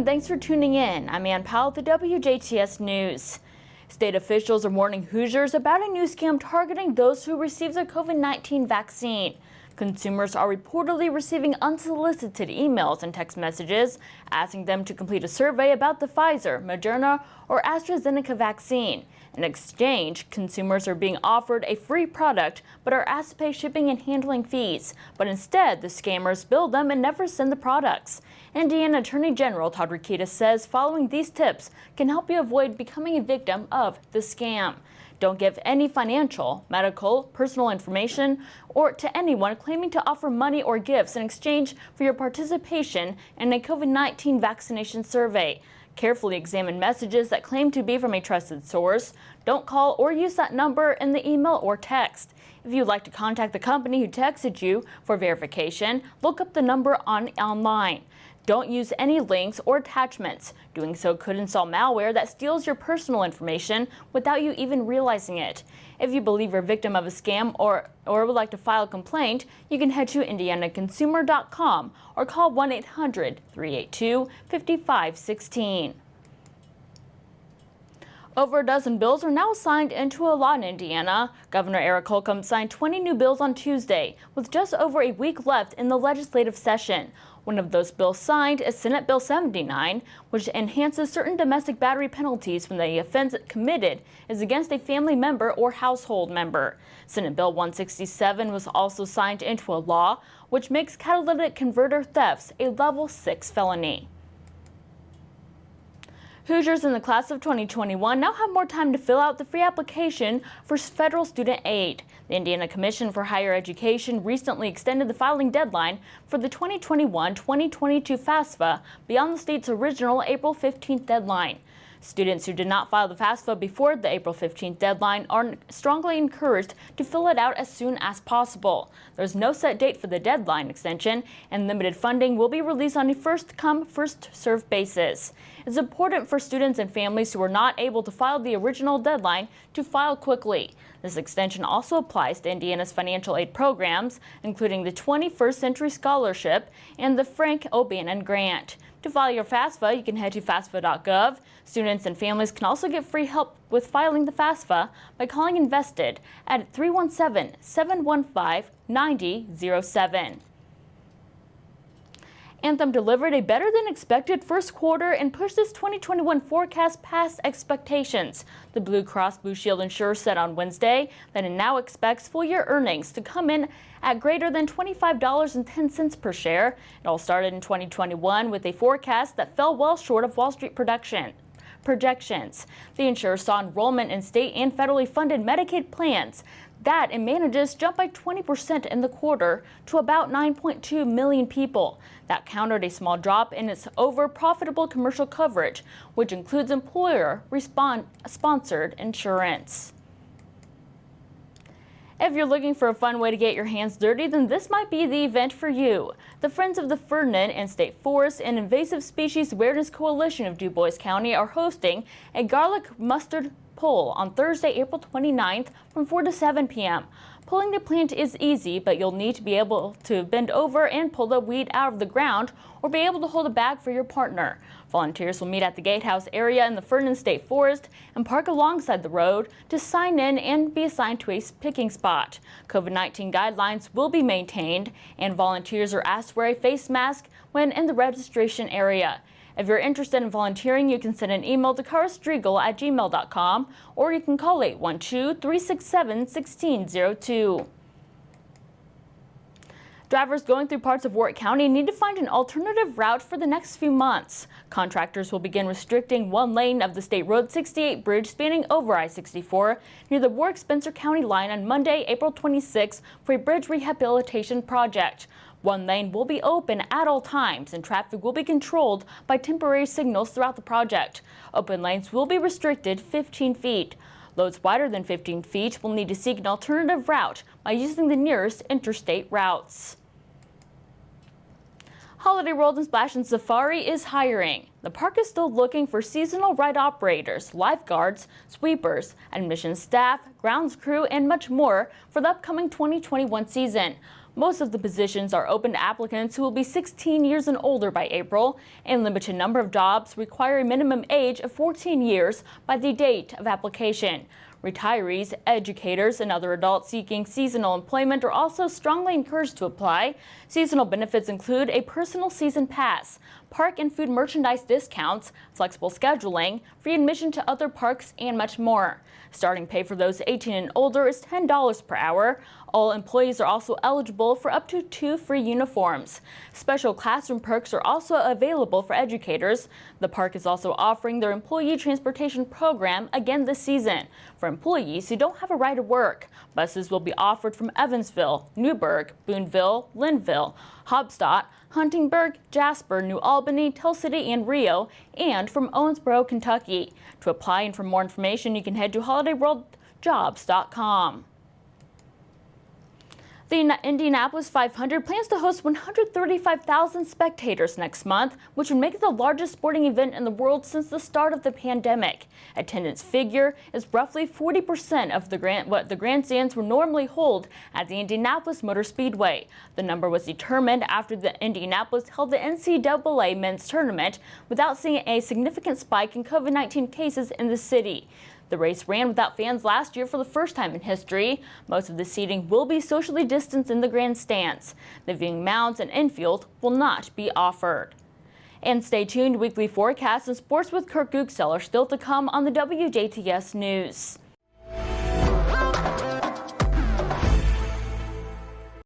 and thanks for tuning in. I'm Ann Powell with the WJTS News. State officials are warning Hoosiers about a new scam targeting those who received the COVID-19 vaccine. Consumers are reportedly receiving unsolicited emails and text messages asking them to complete a survey about the Pfizer, Moderna, or AstraZeneca vaccine. In exchange, consumers are being offered a free product but are asked to pay shipping and handling fees. But instead, the scammers bill them and never send the products. Indiana Attorney General Todd Rokita says following these tips can help you avoid becoming a victim of the scam. Don't give any financial, medical, personal information or to anyone claiming to offer money or gifts in exchange for your participation in a COVID-19 vaccination survey. Carefully examine messages that claim to be from a trusted source. Don't call or use that number in the email or text. If you'd like to contact the company who texted you for verification, look up the number online. Don't use any links or attachments. Doing so could install malware that steals your personal information without you even realizing it. If you believe you're a victim of a scam or would like to file a complaint, you can head to indianaconsumer.com or call 1-800-382-5516. Over a dozen bills are now signed into a law in Indiana. Governor Eric Holcomb signed 20 new bills on Tuesday, with just over a week left in the legislative session. One of those bills signed is Senate Bill 79, which enhances certain domestic battery penalties when the offense committed is against a family member or household member. Senate Bill 167 was also signed into a law, which makes catalytic converter thefts a level 6 felony. Hoosiers in the class of 2021 now have more time to fill out the free application for federal student aid. The Indiana Commission for Higher Education recently extended the filing deadline for the 2021-2022 FAFSA beyond the state's original April 15th deadline. Students who did not file the FAFSA before the April 15th deadline are strongly encouraged to fill it out as soon as possible. There's no set date for the deadline extension, and limited funding will be released on a first-come, first-served basis. It's important for students and families who are not able to file the original deadline to file quickly. This extension also applies to Indiana's financial aid programs, including the 21st Century Scholarship and the Frank O'Bannon Grant. To file your FAFSA, you can head to FAFSA.gov. Students and families can also get free help with filing the FAFSA by calling Invested at 317-715-9007. Anthem delivered a better-than-expected first quarter and pushed its 2021 forecast past expectations. The Blue Cross Blue Shield insurer said on Wednesday that it now expects full-year earnings to come in at greater than $25.10 per share. It all started in 2021 with a forecast that fell well short of Wall Street projections. The insurer saw enrollment in state and federally funded Medicaid plans that it manages jumped by 20% in the quarter to about 9.2 million people. That countered a small drop in its over-profitable commercial coverage, which includes employer-sponsored insurance. If you're looking for a fun way to get your hands dirty, then this might be the event for you. The Friends of the Ferdinand and State Forest and Invasive Species Awareness Coalition of Du Bois County are hosting a garlic mustard pull on Thursday, April 29th from 4 to 7 p.m. Pulling the plant is easy, but you'll need to be able to bend over and pull the weed out of the ground or be able to hold a bag for your partner. Volunteers will meet at the Gatehouse area in the Ferdinand State Forest and park alongside the road to sign in and be assigned to a picking spot. COVID-19 guidelines will be maintained, and volunteers are asked to wear a face mask when in the registration area. If you're interested in volunteering, you can send an email to karastriegel@gmail.com or you can call 812-367-1602. Drivers going through parts of Warwick County need to find an alternative route for the next few months. Contractors will begin restricting one lane of the State Road 68 bridge spanning over I-64 near the Warwick-Spencer County line on Monday, April 26 for a bridge rehabilitation project. One lane will be open at all times and traffic will be controlled by temporary signals throughout the project. Open lanes will be restricted 15 feet. Loads wider than 15 feet will need to seek an alternative route by using the nearest interstate routes. Holiday World and Splash and Safari is hiring. The park is still looking for seasonal ride operators, lifeguards, sweepers, admissions staff, grounds crew, and much more for the upcoming 2021 season. Most of the positions are open to applicants who will be 16 years and older by April, and limited number of jobs require a minimum age of 14 years by the date of application. Retirees, educators, and other adults seeking seasonal employment are also strongly encouraged to apply. Seasonal benefits include a personal season pass, park and food merchandise discounts, flexible scheduling, free admission to other parks, and much more. Starting pay for those 18 and older is $10 per hour. All employees are also eligible for up to 2 free uniforms. Special classroom perks are also available for educators. The park is also offering their employee transportation program again this season. For employees who don't have a ride to work, buses will be offered from Evansville, Newburgh, Boonville, Linville, Hobstadt, Huntingburg, Jasper, New Albany, Tell City, and Rio, and from Owensboro, Kentucky. To apply and for more information, you can head to holidayworldjobs.com. The Indianapolis 500 plans to host 135,000 spectators next month, which would make it the largest sporting event in the world since the start of the pandemic. Attendance figure is roughly 40% of what the grandstands would normally hold at the Indianapolis Motor Speedway. The number was determined after the Indianapolis held the NCAA men's tournament without seeing a significant spike in COVID-19 cases in the city. The race ran without fans last year for the first time in history. Most of the seating will be socially distanced in the grandstands. The viewing mounts and infield will not be offered. And stay tuned, weekly forecasts and sports with Kirk Gooksell are still to come on the WJTS News.